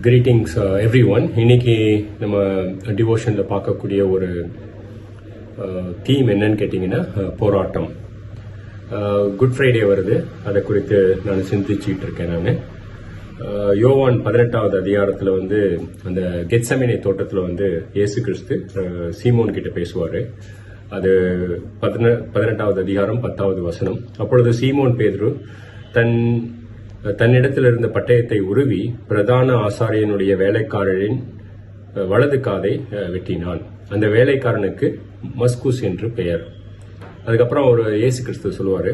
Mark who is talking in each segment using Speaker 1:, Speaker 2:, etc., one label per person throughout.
Speaker 1: Greetings every one. இன்னைக்கு நம்ம டிவோஷனில் பார்க்கக்கூடிய ஒரு தீம் என்னன்னு கேட்டிங்கன்னா போராட்டம். குட் ஃப்ரைடே வருது, அதை குறித்து நான் சிந்திச்சுட்டு இருக்கேன். நான் யோவான் 18வது அதிகாரத்தில் அந்த கெத்செமனே தோட்டத்தில் இயேசு கிறிஸ்து சீமோன் கிட்ட பேசுவார். அது 18வது அதிகாரம் 10வது வசனம். அப்பொழுது சீமோன் பேதுரு தன்னிடத்தில் இருந்த பட்டயத்தை உருவி பிரதான ஆசாரியனுடைய வேலைக்காரரின் வலது காதை வெட்டினான். அந்த வேலைக்காரனுக்கு மஸ்குஸ் என்று பெயர். அதுக்கப்புறம் ஒரு இயேசு கிறிஸ்து சொல்லுவாரு,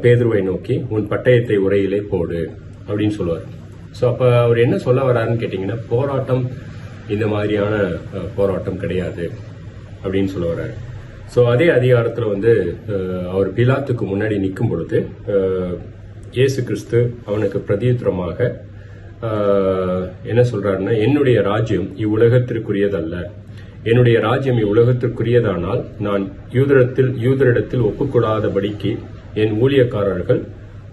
Speaker 1: பேதுருவை நோக்கி உன் பட்டயத்தை உரையிலே போடு அப்படின்னு சொல்லுவார். ஸோ அப்போ அவர் என்ன சொல்ல வர்றாருன்னு கேட்டிங்கன்னா, போராட்டம் இந்த மாதிரியான போராட்டம் கிடையாது அப்படின்னு சொல்ல வர்றாரு. ஸோ அதே அதிகாரத்தில் அவர் பிலாத்துக்கு முன்னாடி நிற்கும் பொழுது இயேசு கிறிஸ்து அவனுக்கு பிரதியுத்தரமாக என்ன சொல்றாருன்னா, என்னுடைய ராஜ்யம் இவ்வுலகத்திற்குரியதல்ல. என்னுடைய ராஜ்யம் இவ்வுலகத்திற்குரியதானால் நான் யூதரிடத்தில் ஒப்புக்கூடாதபடிக்கு என் ஊழியக்காரர்கள்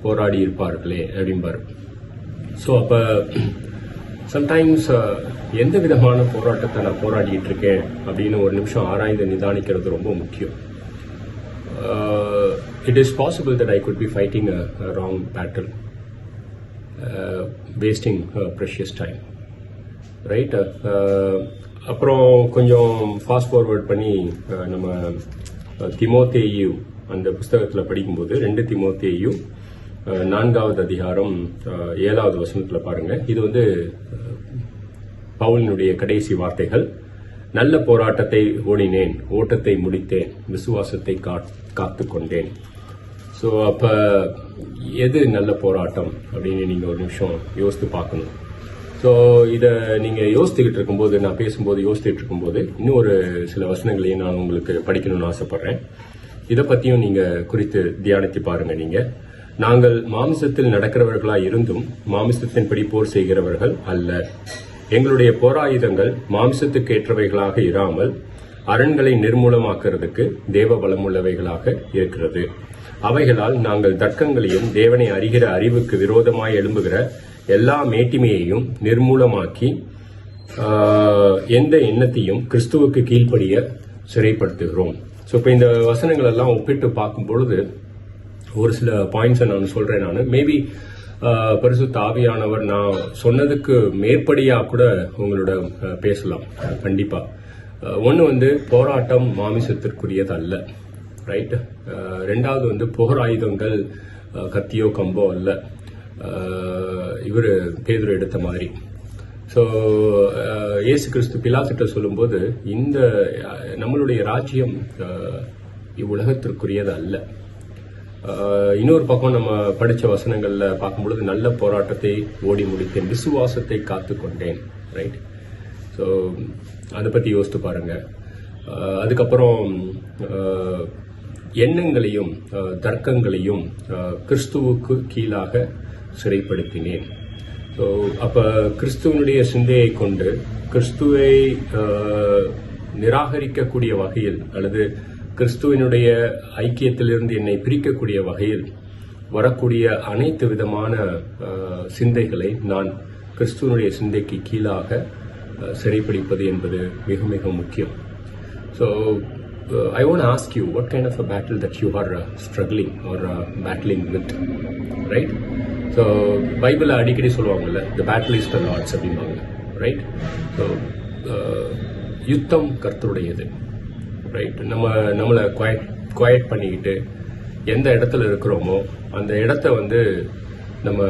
Speaker 1: போராடி இருப்பார்களே அப்படிம்பாரு. ஸோ அப்ப சம்டைம்ஸ் எந்த விதமான போராட்டத்தை நான் போராடிட்டு இருக்கேன் அப்படின்னு ஒரு நிமிஷம் ஆராய்ந்து நிதானிக்கிறது ரொம்ப முக்கியம். It is possible that I could be fighting a wrong battle, wasting precious time, right? அப்புறம் கொஞ்சம் ஃபாஸ்ட் ஃபார்வர்ட் பண்ணி நம்ம திமோத்தேயு அந்த புஸ்தகத்தில் படிக்கும்போது 2 திமோத்தேயு 4வது அதிகாரம் 7வது வசனத்தில் பாருங்க. இது பவுலினுடைய கடைசி வார்த்தைகள். நல்ல போராட்டத்தை ஓடினேன், ஓட்டத்தை முடித்தேன், விசுவாசத்தை காத்து கொண்டேன். ஸோ அப்போ எது நல்ல போராட்டம் அப்படின்னு நீங்கள் ஒரு நிமிஷம் யோசித்து பார்க்கணும். ஸோ இதை நீங்கள் யோசித்துக்கிட்டு இருக்கும்போது, நான் பேசும்போது யோசித்துக்கிட்டு இருக்கும்போது இன்னும் ஒரு சில வசனங்களையும் நான் உங்களுக்கு படிக்கணும்னு ஆசைப்படுறேன். இதை பற்றியும் நீங்கள் குறித்து தியானித்து பாருங்கள். நீங்கள் நாங்கள் மாமிசத்தில் நடக்கிறவர்களாக இருந்தும் மாமிசத்தின்படி போர் செய்கிறவர்கள் அல்ல. எங்களுடைய போராயுதங்கள் மாம்சத்துக்கு ஏற்றவைகளாக இராமல் அரண்களை நிர்மூலமாக்குறதுக்கு தேவ பலமுள்ளவைகளாக இருக்கிறது. அவைகளால் நாங்கள் தர்க்கங்களையும் தேவனை அறிகிற அறிவுக்கு விரோதமாய் எழும்புகிற எல்லா மேட்டிமையையும் நிர்மூலமாக்கி எந்த எண்ணத்தையும் கிறிஸ்துவுக்கு கீழ்ப்படிய சிறைப்படுத்துகிறோம். ஸோ இப்போ இந்த வசனங்கள் எல்லாம் ஒப்பிட்டு பார்க்கும் பொழுது ஒரு சில பாயிண்ட்ஸை நான் சொல்றேன். மேபி பரிசுத்த ஆவியானவர் நான் சொன்னதுக்கு மேற்படியா கூட உங்களோட பேசலாம். கண்டிப்பா ஒன்று போராட்டம் மாமிசத்திற்குரியது அல்ல, ரைட்? ரெண்டாவது போராயுதங்கள் கத்தியோ கம்போ அல்ல, இவர் பேதுரு எடுத்த மாதிரி. ஸோ இயேசு கிறிஸ்து பிலாத்துட்ட சொல்லும்போது இந்த நம்மளுடைய ராஜ்யம் இவ்வுலகத்திற்குரியது அல்ல. இன்னொரு பக்கம் நம்ம படிச்ச வசனங்கள்ல பார்க்கும்பொழுது நல்ல போராட்டத்தை ஓடி முடித்தேன், விசுவாசத்தை காத்து கொண்டேன், ரைட்? ஸோ அதை பத்தி யோசித்து பாருங்க. அதுக்கப்புறம் எண்ணங்களையும் தர்க்கங்களையும் கிறிஸ்துவுக்கு கீழாக சிறைப்படுத்தினேன். ஸோ அப்ப கிறிஸ்துவனுடைய சிந்தையை கொண்டு கிறிஸ்துவை நிராகரிக்கக்கூடிய வகையில் அல்லது கிறிஸ்துவனுடைய ஐக்கியத்திலிருந்து என்னை பிரிக்கக்கூடிய வகையில் வரக்கூடிய அனைத்து விதமான சிந்தைகளை நான் கிறிஸ்துவனுடைய சிந்தைக்கு கீழாக சிறைப்பிடிப்பது என்பது மிக மிக முக்கியம். So I want to ask you, what kind of a battle that you are struggling or battling with, right? So Bible அடிக்கடி சொல்லுவாங்கல்ல, the battle is the Lord's அப்படிம்பாங்க, right? So யுத்தம் கர்த்தருடையது, ரைட்? நம்மளை குவைட் பண்ணிக்கிட்டு எந்த இடத்துல இருக்கிறோமோ அந்த இடத்த நம்ம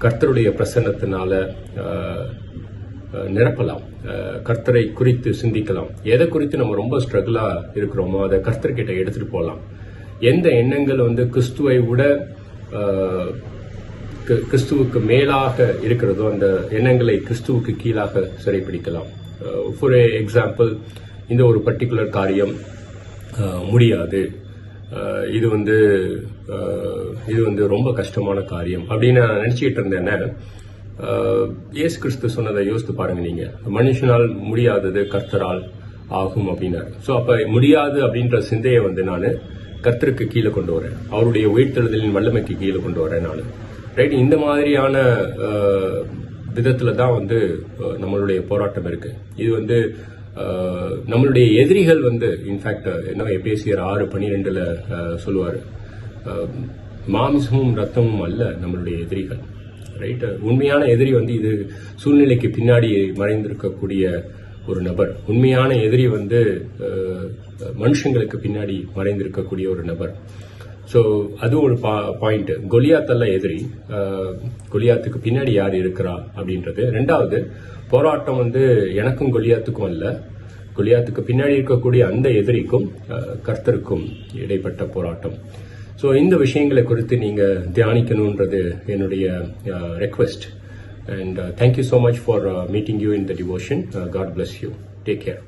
Speaker 1: கர்த்தருடைய பிரசன்னத்தினால நிரப்பலாம். கர்த்தரை குறித்து சிந்திக்கலாம். எதை குறித்து நம்ம ரொம்ப ஸ்ட்ரகிளா இருக்கிறோமோ அதை கர்த்தர்கிட்ட எடுத்துட்டு போகலாம். எந்த எண்ணங்கள் கிறிஸ்துவை விட கிறிஸ்துவுக்கு மேலாக இருக்கிறதோ அந்த எண்ணங்களை கிறிஸ்துவுக்கு கீழாக சிறைப்பிடிக்கலாம். ஃபார் எக்ஸாம்பிள், இந்த ஒரு பர்டிகுலர் காரியம் முடியாது, இது ரொம்ப கஷ்டமான காரியம் அப்படின்னு நான் நினைச்சிட்டு இருந்தேன்னா, இயேசு கிறிஸ்து சொன்னதை யோசித்து பாருங்க. நீங்க மனுஷனால் முடியாதது கர்த்தரால் ஆகும் அப்படின்னாரு. ஸோ அப்ப முடியாது அப்படின்ற சிந்தையை நான் கர்த்தருக்கு கீழே கொண்டு வரேன், அவருடைய உயிர்த்தெழுதலின் வல்லமைக்கு கீழே கொண்டு வரேன் நான், ரைட்? இந்த மாதிரியான விதத்துல தான் வந்து நம்மளுடைய போராட்டம் இருக்கு. இது வந்து நம்மளுடைய எதிரிகள் வந்து இன்ஃபேக்ட் என்ன எபேசியர் 6:12 சொல்லுவாரு, மாமிசமும் ரத்தமும் அல்ல நம்மளுடைய எதிரிகள். ரைட்? உண்மையான எதிரி வந்து இது சூழ்நிலைக்கு பின்னாடி மறைந்திருக்கக்கூடிய ஒரு நபர். உண்மையான எதிரி வந்து மனுஷங்களுக்கு பின்னாடி மறைந்திருக்கக்கூடிய ஒரு நபர். ஸோ அது ஒரு பாயிண்ட். கொலியாத்தல்ல எதிரி, கொலியாத்துக்கு பின்னாடி யார் இருக்கிறா அப்படின்றது. ரெண்டாவது, போராட்டம் வந்து எனக்கும் கொலியாத்துக்கும் அல்ல, கொலியாத்துக்கு பின்னாடி இருக்கக்கூடிய அந்த எதிரிக்கும் கர்த்தருக்கும் இடைப்பட்ட போராட்டம். ஸோ இந்த விஷயங்களை குறித்து நீங்க தியானிக்கணும்ன்றது என்னுடைய request. And thank you so much for meeting you in the devotion. God bless you. Take care.